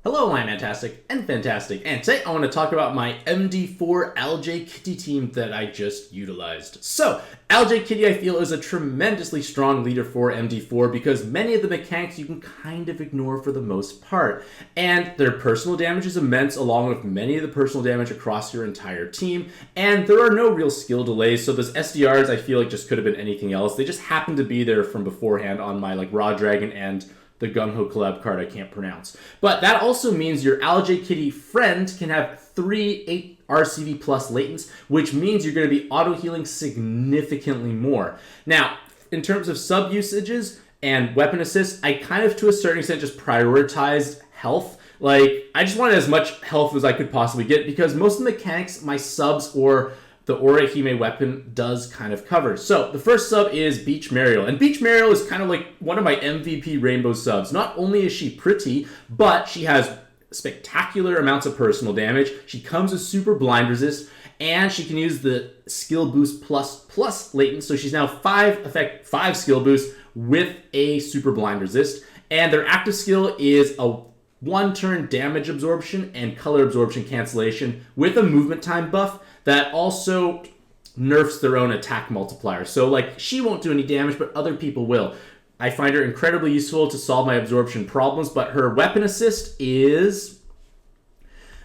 Hello, I'm Mantastic'c and Fantastic, and today I want to talk about my MD4 Aljae Kitty team that I just utilized. So, Aljae Kitty I feel is a tremendously strong leader for MD4 because many of the mechanics you can kind of ignore for the most part, and their personal damage is immense along with many of the personal damage across your entire team, and there are no real skill delays, so those SDRs I feel like just could have been anything else. They just happened to be there from beforehand on my Raw Dragon and the Gung-Ho collab card I can't pronounce. But that also means your Aljae Kitty friend can have 8 RCV plus latents, which means you're going to be auto-healing significantly more. Now, in terms of sub-usages and weapon assists, I kind of, to a certain extent, just prioritized health. I just wanted as much health as I could possibly get because most of the mechanics, my subs or the Orihime weapon does kind of cover. So the first sub is Beach Mariel. And Beach Mariel is kind of like one of my MVP rainbow subs. Not only is she pretty, but she has spectacular amounts of personal damage. She comes with super blind resist, and she can use the skill boost plus latent. So she's now 5 skill boosts with a super blind resist. And their active skill is a 1-turn damage absorption and color absorption cancellation with a movement time buff that also nerfs their own attack multiplier. So, she won't do any damage, but other people will. I find her incredibly useful to solve my absorption problems, but her weapon assist is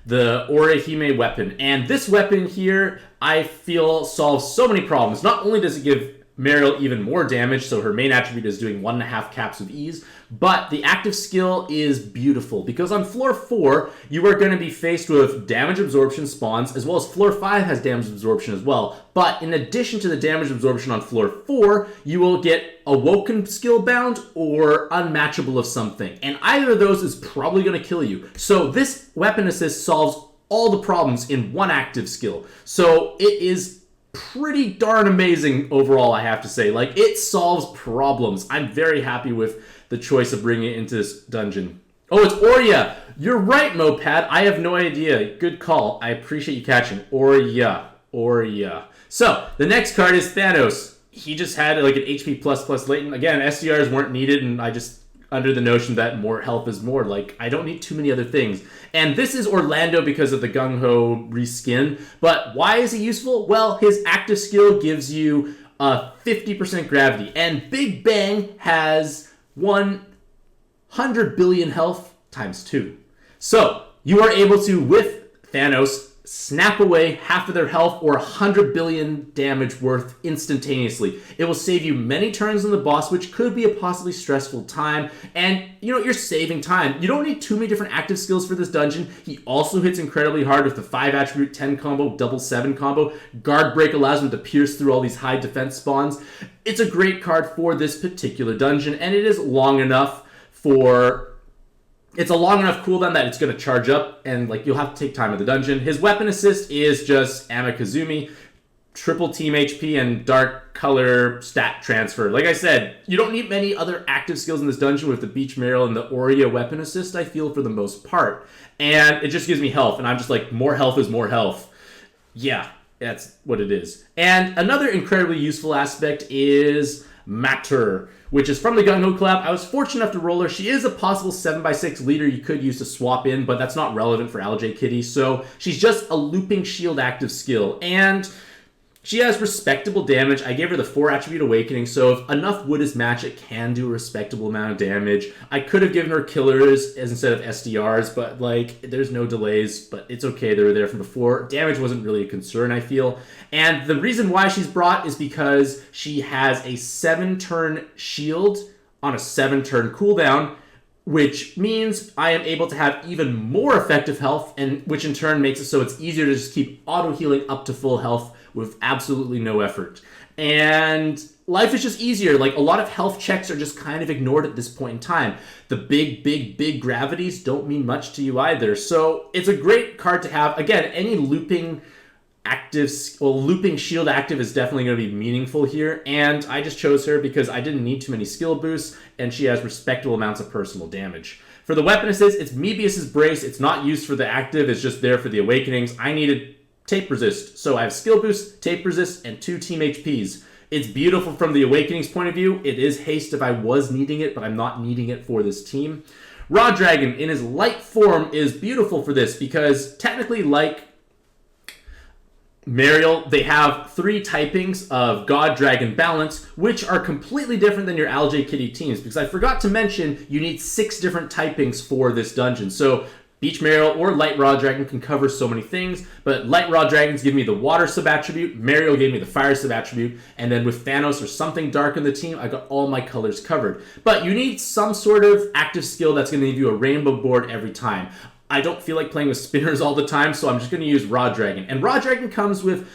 the Orihime weapon. And this weapon here, I feel, solves so many problems. Not only does it give Mariel even more damage, so her main attribute is doing 1.5 caps of ease, but the active skill is beautiful because on floor 4, you are going to be faced with damage absorption spawns, as well as floor 5 has damage absorption as well. But in addition to the damage absorption on floor 4, you will get Awoken skill bound or unmatchable of something, and either of those is probably going to kill you. So this weapon assist solves all the problems in one active skill. So it is pretty darn amazing overall, I have to say. It solves problems. I'm very happy with the choice of bringing it into this dungeon. Oh, it's Orya. You're right, Moped. I have no idea. Good call. I appreciate you catching. Orya. So, the next card is Thanos. He just had an HP plus latent. Again, SDRs weren't needed, and I just under the notion that more health is more. I don't need too many other things. And this is Orlando because of the Gung-Ho reskin. But why is he useful? Well, his active skill gives you 50% gravity. And Big Bang has 100 billion health times 2. So, you are able to, with Thanos, snap away half of their health or 100 billion damage worth instantaneously. It will save you many turns on the boss, which could be a possibly stressful time, and you're saving time. You don't need too many different active skills for this dungeon. He also hits incredibly hard with the 5 attribute 10 combo, double 7 combo. Guard Break allows him to pierce through all these high defense spawns. It's a great card for this particular dungeon, and it is long enough for... It's a long enough cooldown that it's going to charge up, and you'll have to take time in the dungeon. His weapon assist is just Amakazumi, triple team HP, and dark color stat transfer. Like I said, you don't need many other active skills in this dungeon with the Beach Mariel and the Orya weapon assist, I feel, for the most part. And it just gives me health, and I'm just more health is more health. Yeah, that's what it is. And another incredibly useful aspect is Matter, which is from the Gung-Ho collab. I was fortunate enough to roll her. She is a possible 7x6 leader you could use to swap in, but that's not relevant for Aljae Kitty, so she's just a looping shield active skill, and she has respectable damage. I gave her the 4 attribute awakening, so if enough wood is matched, it can do a respectable amount of damage. I could have given her killers instead of SDRs, but there's no delays, but it's okay, they were there from before. Damage wasn't really a concern, I feel. And the reason why she's brought is because she has a 7-turn shield on a 7-turn cooldown, which means I am able to have even more effective health, and which in turn makes it so it's easier to just keep auto-healing up to full health with absolutely no effort. And life is just easier. A lot of health checks are just kind of ignored at this point in time. The big gravities don't mean much to you either. So it's a great card to have. Again, any looping shield active is definitely going to be meaningful here, and I just chose her because I didn't need too many skill boosts, and she has respectable amounts of personal damage. For the weapon assist, it's Mebius's Brace. It's not used for the active, it's just there for the awakenings. I needed tape resist, so I have skill boost, tape resist, and 2 team HPs. It's beautiful from the awakenings point of view. It is haste if I was needing it, but I'm not needing it for this team. Raw Dragon in his light form is beautiful for this because technically, like Mariel, they have 3 typings of God, Dragon, Balance, which are completely different than your Aljae Kitty teams, because I forgot to mention you need 6 different typings for this dungeon. So Beach Mariel or Light Raw Dragon can cover so many things, but Light Raw Dragons give me the Water sub-attribute, Mariel gave me the Fire sub-attribute, and then with Thanos or something dark in the team, I got all my colors covered. But you need some sort of active skill that's going to give you a rainbow board every time. I don't feel like playing with spinners all the time, so I'm just going to use Raw Dragon. And Raw Dragon comes with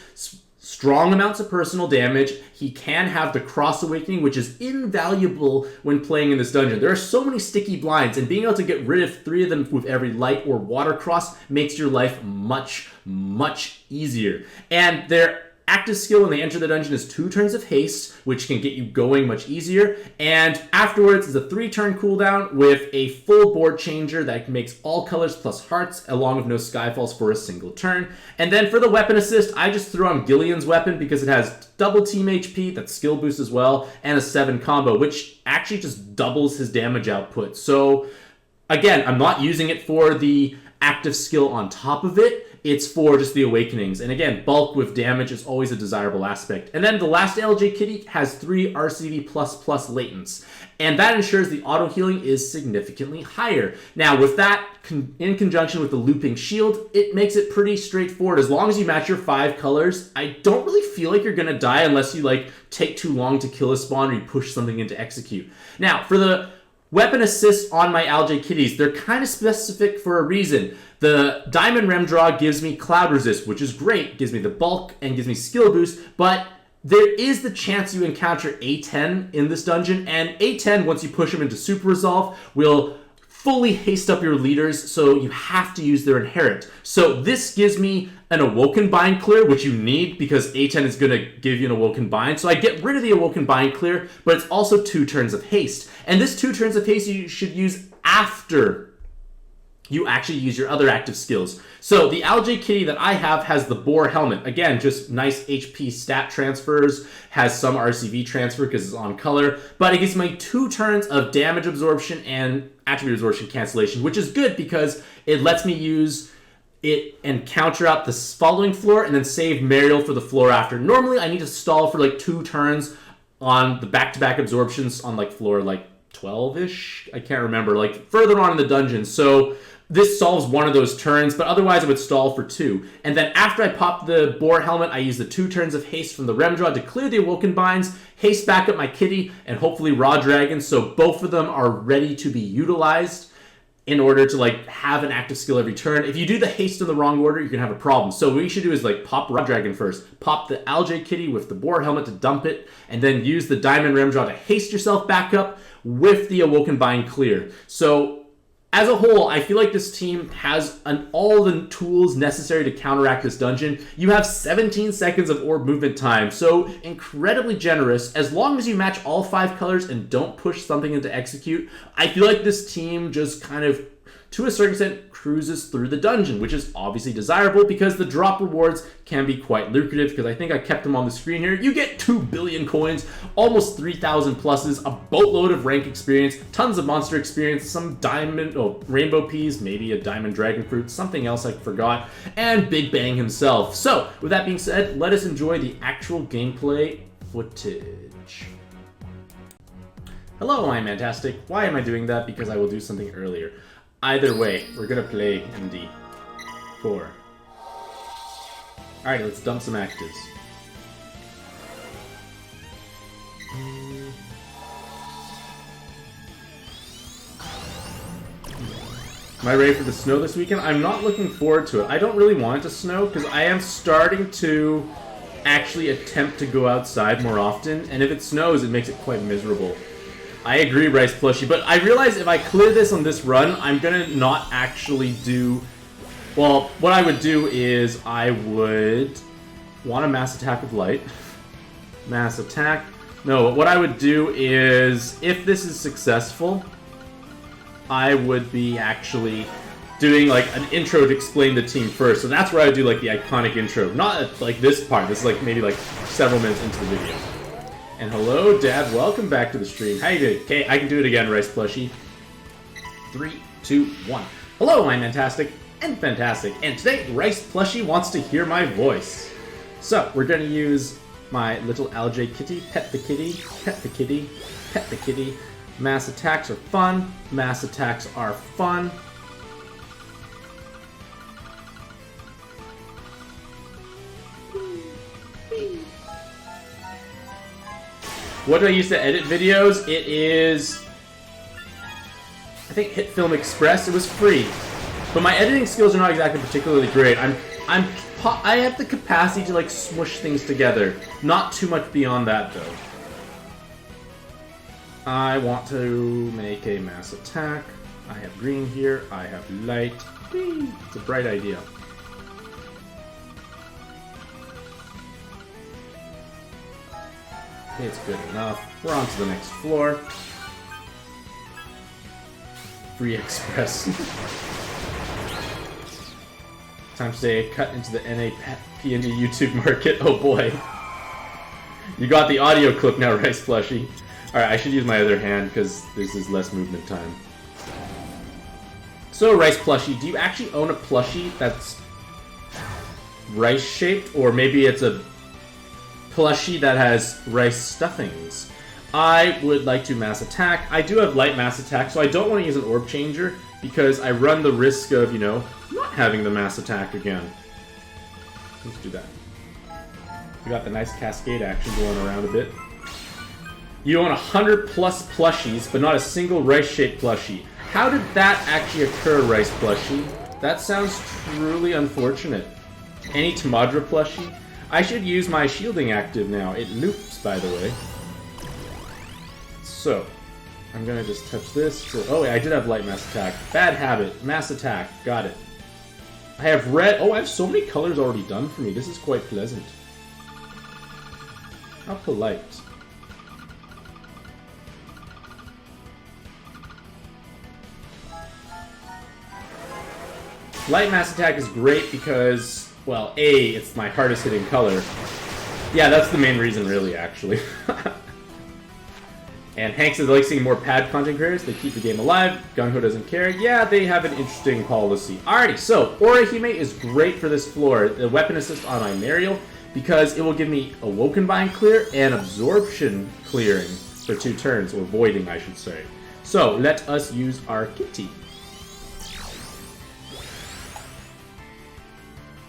strong amounts of personal damage. He can have the Cross Awakening, which is invaluable when playing in this dungeon. There are so many sticky blinds, and being able to get rid of 3 of them with every light or water cross makes your life much, much easier. And their active skill when they enter the dungeon is 2 turns of haste, which can get you going much easier. And afterwards is a 3-turn cooldown with a full board changer that makes all colors plus hearts, along with no skyfalls for a single turn. And then for the weapon assist, I just threw on Gillian's weapon because it has double team HP, that's skill boost as well, and a 7 combo, which actually just doubles his damage output. So again, I'm not using it for the active skill on top of it. It's for just the awakenings. And again, bulk with damage is always a desirable aspect. And then the last Aljae Kitty has 3 RCV++ latents. And that ensures the auto healing is significantly higher. Now, with that, in conjunction with the looping shield, it makes it pretty straightforward. As long as you match your 5 colors, I don't really feel like you're gonna die unless you take too long to kill a spawn or you push something into execute. Now, for the weapon assists on my Aljae Kitties, they're kind of specific for a reason. The Diamond Rem Draw gives me Cloud Resist, which is great, gives me the bulk and gives me skill boost, but there is the chance you encounter A10 in this dungeon, and A10, once you push him into Super Resolve, will fully haste up your leaders, so you have to use their Inherit. So this gives me an Awoken Bind Clear, which you need because A10 is going to give you an Awoken Bind. So I get rid of the Awoken Bind Clear, but it's also 2 turns of haste. And this 2 turns of haste you should use after you actually use your other active skills. So the Aljae Kitty that I have has the Boar Helmet. Again, just nice HP stat transfers, has some RCV transfer because it's on color, but it gives me 2 turns of damage absorption and attribute absorption cancellation, which is good because it lets me use it and counter out the following floor and then save Mariel for the floor after. Normally, I need to stall for 2 turns on the back-to-back absorptions on floor 12-ish? I can't remember, further on in the dungeon. So this solves one of those turns, but otherwise I would stall for 2. And then after I pop the Boar Helmet, I use the 2 turns of haste from the Rem Draw to clear the Awoken Binds, haste back up my Kitty, and hopefully Raw Dragon, so both of them are ready to be utilized in order to have an active skill every turn. If you do the haste in the wrong order, you're gonna have a problem. So what you should do is pop Raw Dragon first, pop the Aljae Kitty with the Boar Helmet to dump it, and then use the Diamond Rem Draw to haste yourself back up with the Awoken Bind clear. So as a whole, I feel like this team has all the tools necessary to counteract this dungeon. You have 17 seconds of orb movement time, so incredibly generous. As long as you match all 5 colors and don't push something into execute, I feel like this team just kind of, to a certain extent, cruises through the dungeon, which is obviously desirable because the drop rewards can be quite lucrative, because I think I kept them on the screen here. You get 2 billion coins, almost 3,000 pluses, a boatload of rank experience, tons of monster experience, some rainbow peas, maybe a diamond dragon fruit, something else I forgot, and Big Bang himself. So, with that being said, let us enjoy the actual gameplay footage. Hello, I'm Mantastic'c. Why am I doing that? Because I will do something earlier. Either way, we're gonna play MD4. Alright, let's dump some actives. Am I ready for the snow this weekend? I'm not looking forward to it. I don't really want it to snow because I am starting to actually attempt to go outside more often, and if it snows, it makes it quite miserable. I agree, Rice Plushie, but I realize if I clear this on this run, I'm gonna not actually do... Well, what I would do is I would want a Mass Attack with Light. Mass Attack. No, what I would do is, if this is successful, I would be actually doing an intro to explain the team first. So that's where I do the iconic intro. Not this part. This is maybe several minutes into the video. And hello, Dad. Welcome back to the stream. How you doing? Okay, I can do it again, Rice Plushie. 3, 2, 1. Hello, I'm Mantastic'c and Fantastic, and today Rice Plushie wants to hear my voice. So, we're going to use my little Aljae kitty, pet the kitty, pet the kitty, pet the kitty. Mass attacks are fun, mass attacks are fun. What do I use to edit videos? It is, I think, Hit Film Express. It was free, but my editing skills are not exactly particularly great. I have the capacity to like smush things together. Not too much beyond that though. I want to make a mass attack. I have green here. I have light. Whee! It's a bright idea. It's good enough. We're on to the next floor. Free Express. Time to say cut into the NA PNG YouTube market. Oh boy. You got the audio clip now, Rice Plushie. Alright, I should use my other hand because this is less movement time. So, Rice Plushie, do you actually own a plushie that's rice shaped? Or maybe it's a plushie that has rice stuffings? I would like to mass attack. I do have light mass attack, so I don't want to use an orb changer because I run the risk of, you know, not having the mass attack again. Let's do that. We got the nice cascade action going around a bit. You own 100 plus plushies, but not a single rice-shaped plushie. How did that actually occur, Rice Plushie? That sounds truly unfortunate. Any Tamadra plushie? I should use my shielding active now. It loops, by the way. So, I'm gonna just touch this. Oh wait, I did have light mass attack. Bad habit. Mass attack. Got it. I have red. Oh, I have so many colors already done for me. This is quite pleasant. How polite. Light mass attack is great because, well, A, it's my hardest hitting color. Yeah, that's the main reason, really, actually. And Hank says they like seeing more pad content creators. They keep the game alive. Gung-Ho doesn't care. Yeah, they have an interesting policy. Alrighty, so Orihime is great for this floor. The weapon assist on my Mariel, because it will give me Awoken Bind clear and Absorption clearing for 2 turns, or voiding, I should say. So, let us use our kitty.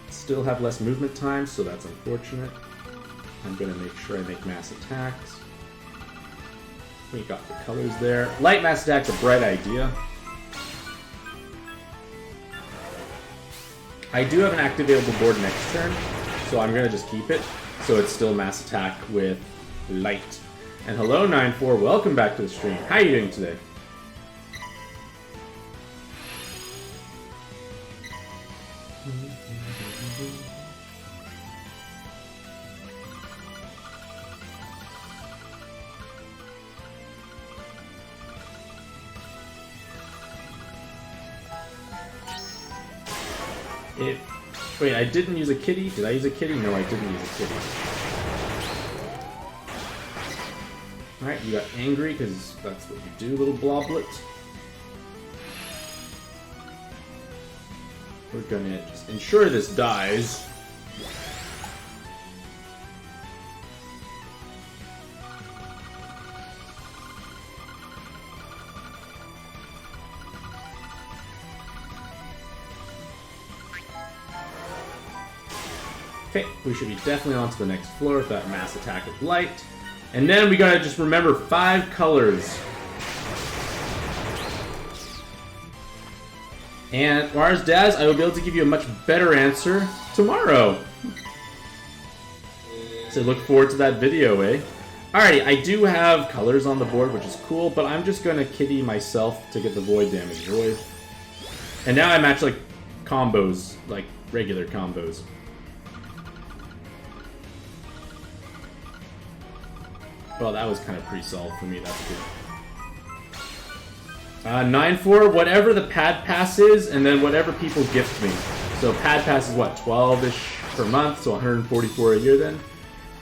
Still have less movement time, so that's unfortunate. I'm gonna make sure I make mass attacks. We got the colors there. Light mass attack's a bright idea. I do have an activatable board next turn, so I'm gonna just keep it, so it's still mass attack with light. And hello 9-4, welcome back to the stream. How are you doing today? Wait, I didn't use a kitty? Did I use a kitty? No, I didn't use a kitty. Alright, you got angry, because that's what you do, little bloblet. We're gonna just ensure this dies. Okay, we should be definitely on to the next floor with that mass attack with light. And then we gotta just remember 5 colors. And Mars Daz, I will be able to give you a much better answer tomorrow. So look forward to that video, eh? Alrighty, I do have colors on the board, which is cool, but I'm just gonna kitty myself to get the void damage void. And now I match like combos, like regular combos. Well, that was kind of pre-solved for me, that's good. 9-4, whatever the pad pass is, and then whatever people gift me. So pad pass is what, 12-ish per month, so 144 a year then?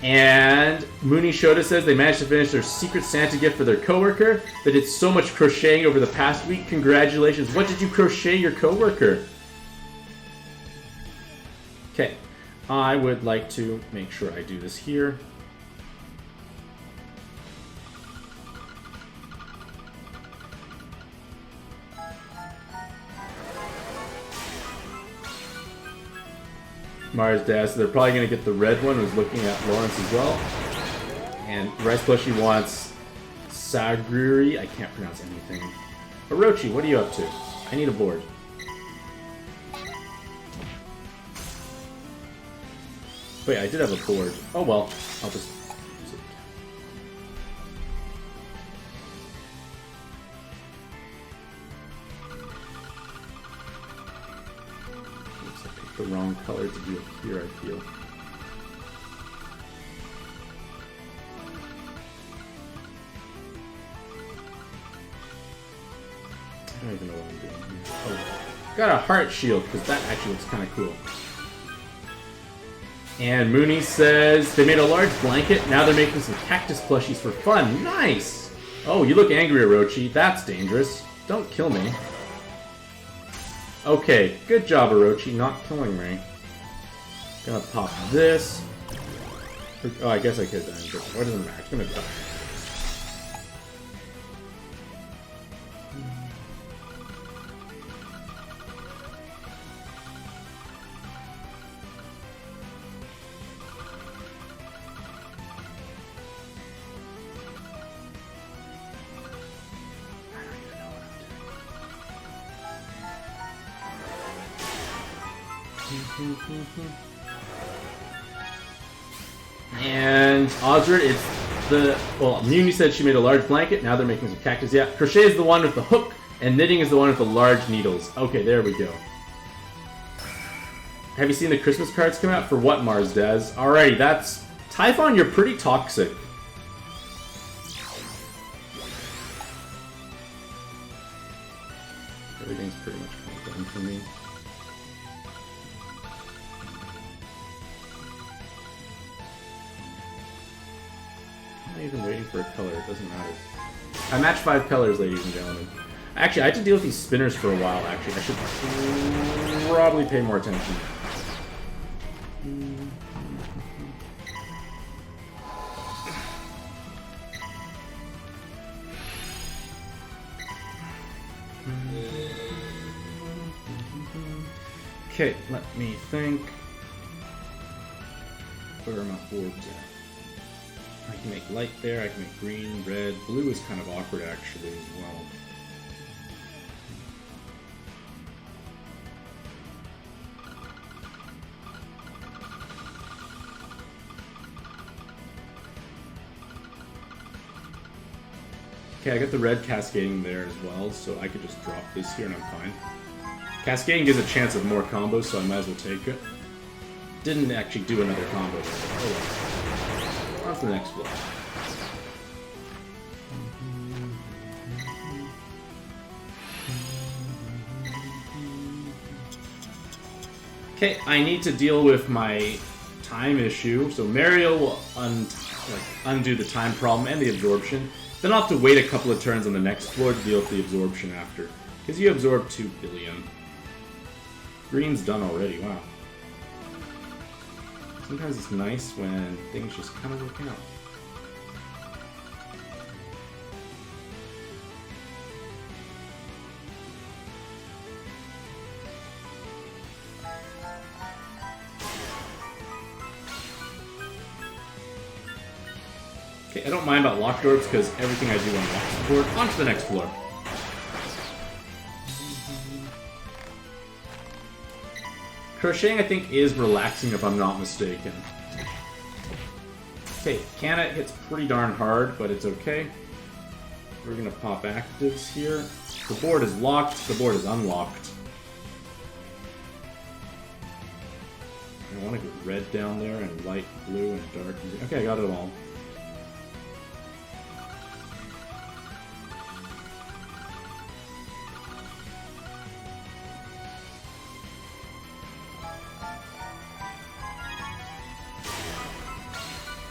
And Mooney Shota says they managed to finish their Secret Santa gift for their coworker. They did so much crocheting over the past week. Congratulations. What did you crochet your coworker? Okay. I would like to make sure I do this here. Mars Dad, so they're probably going to get the red one, who's looking at Lawrence as well. And Rice Plushie wants Saguri. I can't pronounce anything. Orochi, what are you up to? I need a board. Wait, I did have a board. Oh well, I'll just use it. Oops, I picked the wrong color to do it here, I feel. I don't even know what I'm doing here. Oh, got a heart shield, because that actually looks kind of cool. And Mooney says they made a large blanket. Now they're making some cactus plushies for fun. Nice! Oh, you look angry, Orochi. That's dangerous. Don't kill me. Okay, good job, Orochi, not killing me. Gonna pop this. Oh, I guess I could have done it. What doesn't matter? It's gonna die. And Osred, it's the... Well, Muni said she made a large blanket. Now they're making some cactus. Yeah, crochet is the one with the hook, and knitting is the one with the large needles. Okay, there we go. Have you seen the Christmas cards come out? For what, Mars Des? Alrighty, that's... Typhon, you're pretty toxic. Everything's pretty much done for me. I'm not even waiting for a color, it doesn't matter. I match 5 colors, ladies and gentlemen. Actually, I had to deal with these spinners for a while, actually. I should probably pay more attention. Okay, let me think. Where are my boards at? I can make light there, I can make green, red. Blue is kind of awkward actually as well. Okay, I got the red cascading there as well, so I could just drop this here and I'm fine. Cascading gives a chance of more combos, so I might as well take it. Didn't actually do another combo there. Oh well. On to the next block. Okay, I need to deal with my time issue. So Mario will undo the time problem and the absorption. Then I'll have to wait a couple of turns on the next floor to deal with the absorption after. Because you absorb 2 billion. Green's done already, wow. Sometimes it's nice when things just kind of work out. Okay, I don't mind about locked orbs because everything I do unlocks the board. On to the next floor. Crocheting, I think, is relaxing if I'm not mistaken. Okay, Canna hits pretty darn hard, but it's okay. We're gonna pop actives here. The board is locked, the board is unlocked. I want to get red down there, and light blue, and dark. Okay, I got it all.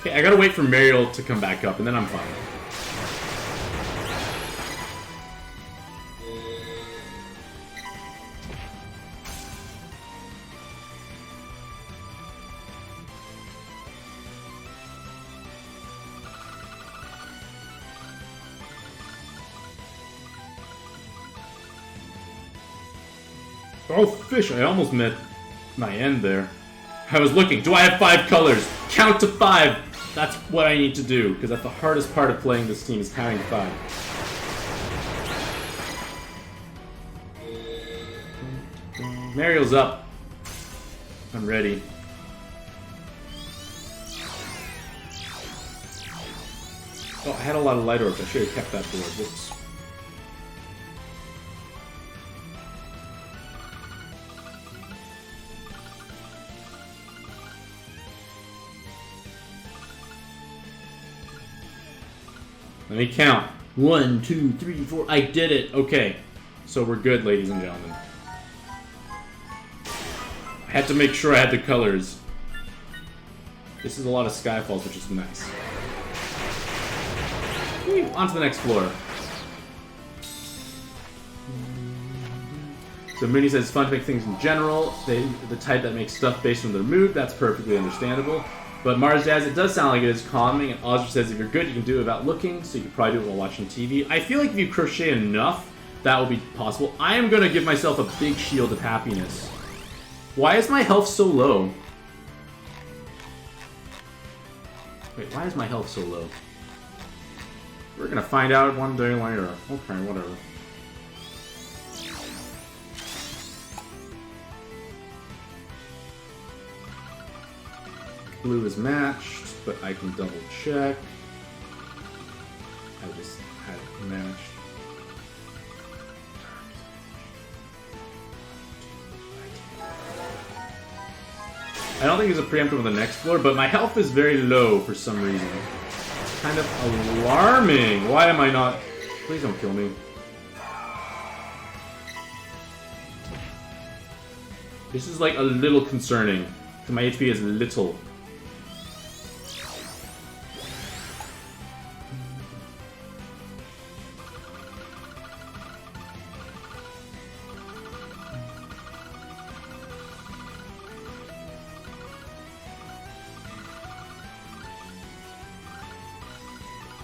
Okay, I gotta wait for Mariel to come back up, and then I'm fine. Oh, fish! I almost met my end there. I was looking. Do I have 5 colors? Count to 5! That's what I need to do, because that's the hardest part of playing this team, is counting to 5. Mariel's up. I'm ready. Oh, I had a lot of light orbs. I should have kept that for it. Whoops. Let me count. 1, 2, 3, 4. I did it. Okay. So we're good, ladies and gentlemen. I had to make sure I had the colors. This is a lot of Skyfalls, which is nice. Whee, on to the next floor. So Mooney says it's fun to make things in general. The type that makes stuff based on their mood. That's perfectly understandable. But Mars Jazz, it does sound like it is calming, and Ozra says if you're good, you can do it without looking, so you can probably do it while watching TV. I feel like if you crochet enough, that will be possible. I am going to give myself a big shield of happiness. Why is my health so low? Wait, why is my health so low? We're going to find out one day later. Okay, whatever. Blue is matched, but I can double check. I just had it matched. I don't think it's a preemptive on the next floor, but my health is very low for some reason. It's kind of alarming. Why am I not... Please don't kill me. This is like a little concerning. My HP is little.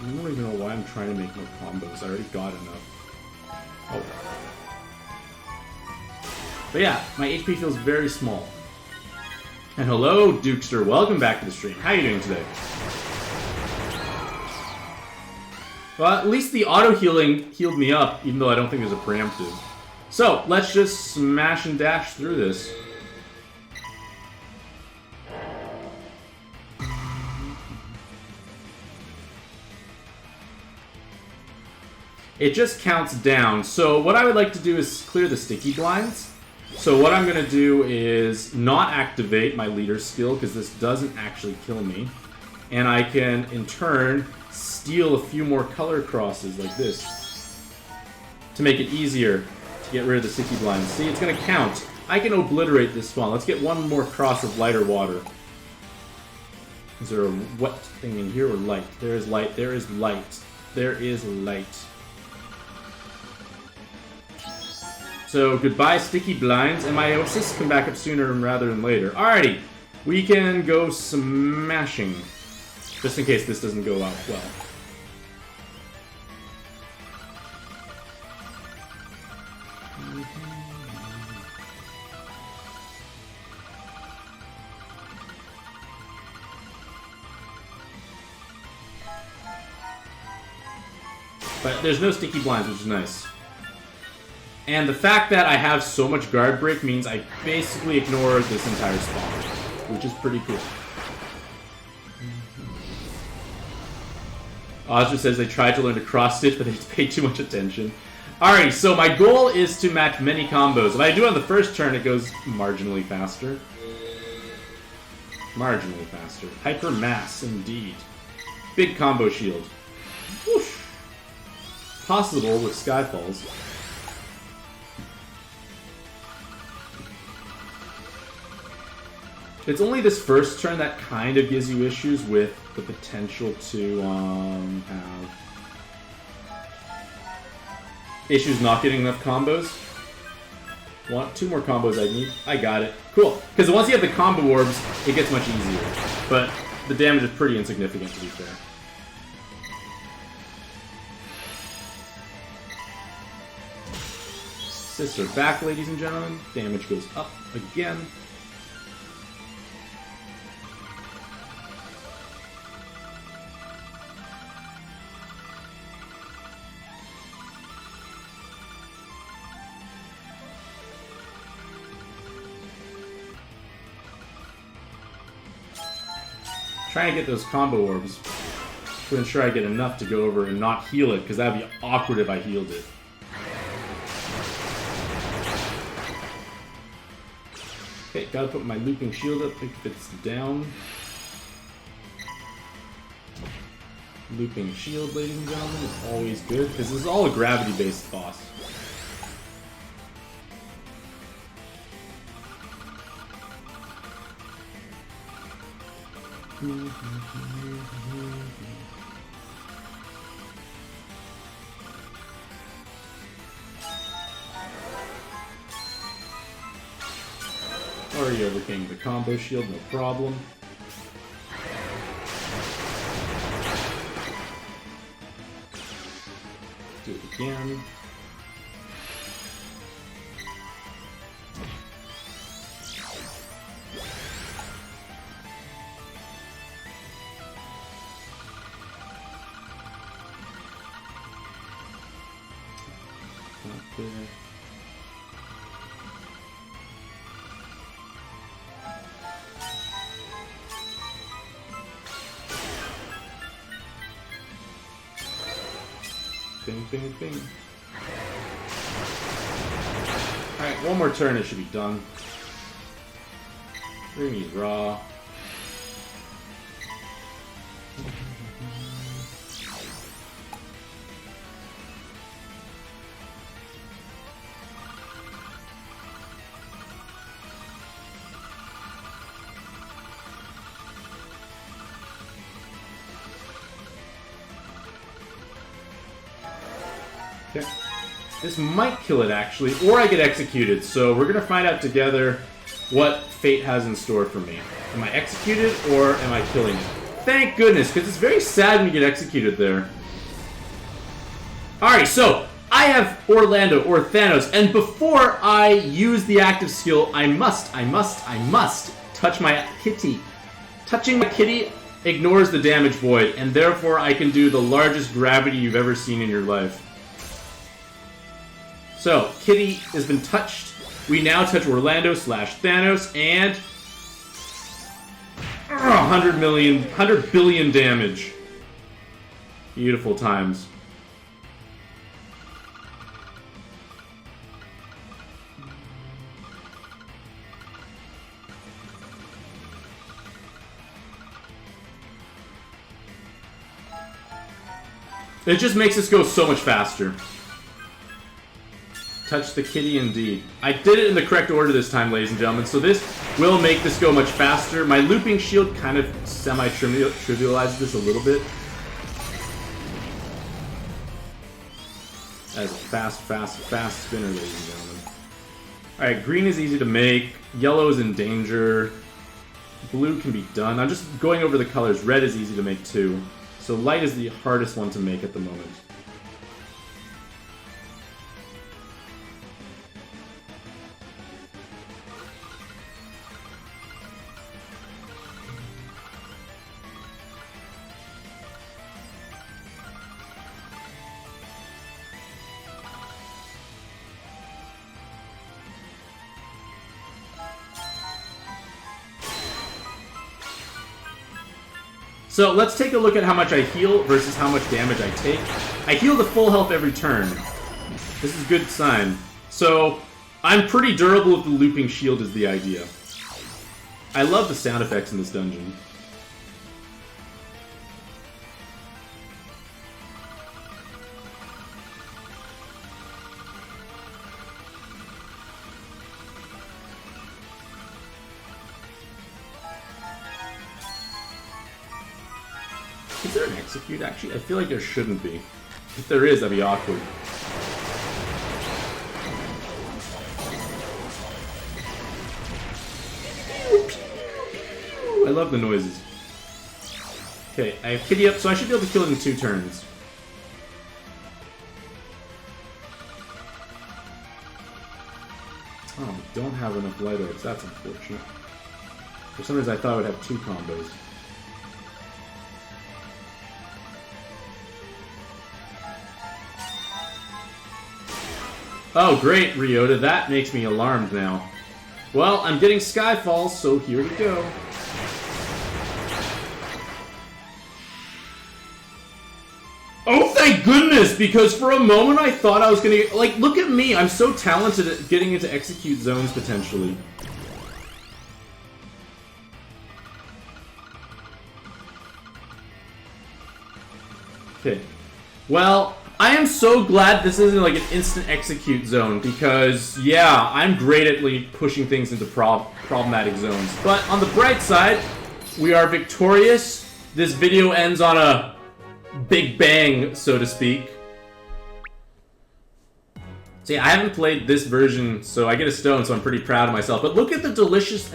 I don't even know why I'm trying to make more combos. I already got enough. Oh. But yeah, my HP feels very small. And hello, Dukester. Welcome back to the stream. How are you doing today? Well, at least the auto-healing healed me up, even though I don't think there's a preemptive. So, let's just smash and dash through this. It just counts down. So what I would like to do is clear the sticky blinds. So what I'm going to do is not activate my leader skill, because this doesn't actually kill me. And I can, in turn, steal a few more color crosses like this to make it easier to get rid of the sticky blinds. See, it's going to count. I can obliterate this spawn. Let's get one more cross of lighter water. Is there a wet thing in here or light? There is light. There is light. There is light. So, goodbye sticky blinds, and my assists come back up sooner rather than later. Alrighty, we can go smashing, just in case this doesn't go out well. But there's no sticky blinds, which is nice. And the fact that I have so much guard break means I basically ignore this entire spawn, which is pretty cool. Ozra says they tried to learn to cross-stitch, but they paid too much attention. Alright, so my goal is to match many combos. If I do it on the first turn, it goes marginally faster. Marginally faster. Hyper mass, indeed. Big combo shield. Whoosh. Possible with Skyfalls. It's only this first turn that kind of gives you issues with the potential to have issues not getting enough combos. Two more combos I need. I got it. Cool. Because once you have the combo orbs, it gets much easier. But the damage is pretty insignificant, to be fair. Assists are back, ladies and gentlemen. Damage goes up again. Trying to get those combo orbs to ensure I get enough to go over and not heal it, because that would be awkward if I healed it. Okay, gotta put my looping shield up if it's down. Looping shield, ladies and gentlemen, is always good, because this is all a gravity-based boss. Already overcame the combo shield, no problem. Do it again. Not there. Bing, bing, bing. Alright, one more turn, it should be done. Bring me raw. Okay. This might kill it, actually, or I get executed, so we're gonna find out together what fate has in store for me. Am I executed, or am I killing it? Thank goodness, because it's very sad when you get executed there. Alright, so I have Orlando, or Thanos, and before I use the active skill, I must touch my kitty. Touching my kitty ignores the damage void, and therefore I can do the largest gravity you've ever seen in your life. So, Kitty has been touched. We now touch Orlando / Thanos, and 100 billion damage. Beautiful times. It just makes us go so much faster. Touch the kitty indeed. I did it in the correct order this time, ladies and gentlemen, so this will make this go much faster. My looping shield kind of semi-trivializes this a little bit. That is a fast spinner, ladies and gentlemen. Alright, green is easy to make. Yellow is in danger. Blue can be done. I'm just going over the colors. Red is easy to make too. So light is the hardest one to make at the moment. So let's take a look at how much I heal versus how much damage I take. I heal to full health every turn. This is a good sign. So I'm pretty durable if the looping shield is the idea. I love the sound effects in this dungeon. Is there an execute, actually? I feel like there shouldn't be. If there is, that'd be awkward. I love the noises. Okay, I have Kitty up, so I should be able to kill it in 2 turns. Oh, I don't have enough light orbs. That's unfortunate. For some reason, I thought I would have 2 combos. Oh, great, Ryota. That makes me alarmed now. Well, I'm getting Skyfall, so here we go. Oh, thank goodness! Because for a moment I thought I was gonna get... Like, look at me! I'm so talented at getting into execute zones, potentially. Okay. Well, I am so glad this isn't like an instant execute zone, because, yeah, I'm great at like, pushing things into problematic zones. But on the bright side, we are victorious. This video ends on a big bang, so to speak. See, I haven't played this version, so I get a stone, so I'm pretty proud of myself. But look at the delicious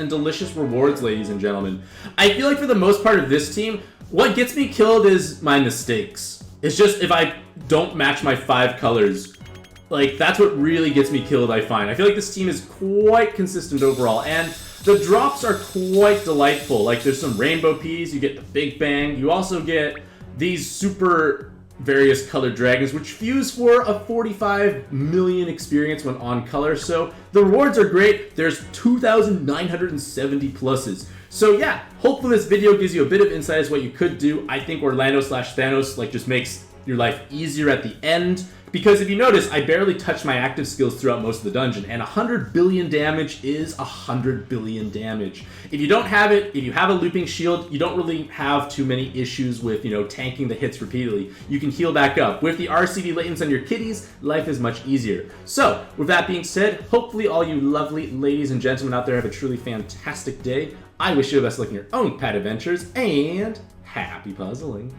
rewards, ladies and gentlemen. I feel like for the most part of this team, what gets me killed is my mistakes. It's just if I don't match my 5 colors, like, that's what really gets me killed, I find. I feel like this team is quite consistent overall, and the drops are quite delightful. Like, there's some rainbow peas, you get the Big Bang, you also get these super various colored dragons, which fuse for a 45 million experience when on color. So the rewards are great. There's 2,970 pluses. So yeah, hopefully this video gives you a bit of insight as to what you could do. I think Orlando/Thanos like just makes your life easier at the end. Because if you notice, I barely touched my active skills throughout most of the dungeon, and 100 billion damage is 100 billion damage. If you don't have it, if you have a looping shield, you don't really have too many issues with, tanking the hits repeatedly. You can heal back up. With the RCD latents on your kitties, life is much easier. So, with that being said, hopefully all you lovely ladies and gentlemen out there have a truly fantastic day. I wish you the best of luck in your own pet adventures, and happy puzzling.